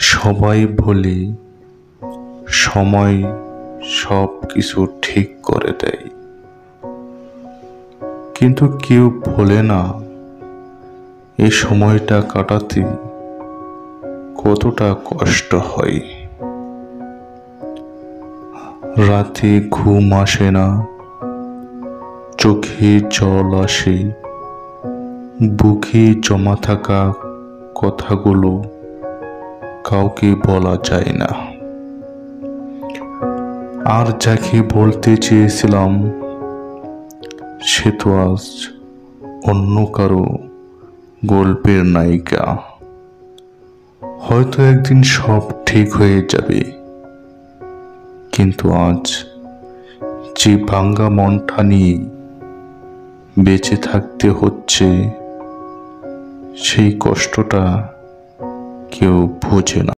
সবাই বলে সময় সব কিছু ঠিক করে দেয়, কিন্তু কেউ বলে না এই সময়টা কাটাতে কতটা কষ্ট হয়। রাতে ঘুম আসে না, চোখে জল আসে, বুকে জমা থাকা কথাগুলো কাউকে বলা যায় না। আর যাকে বলতে চেয়েছিলাম সে তো আজ অন্য কারো গল্পের নায়িকা। হয়তো একদিন সব ঠিক হয়ে যাবে, কিন্তু আজ যে ভাঙ্গা মনটা নিয়ে বেঁচে থাকতে হচ্ছে, সেই কষ্টটা কেউ বোঝে না।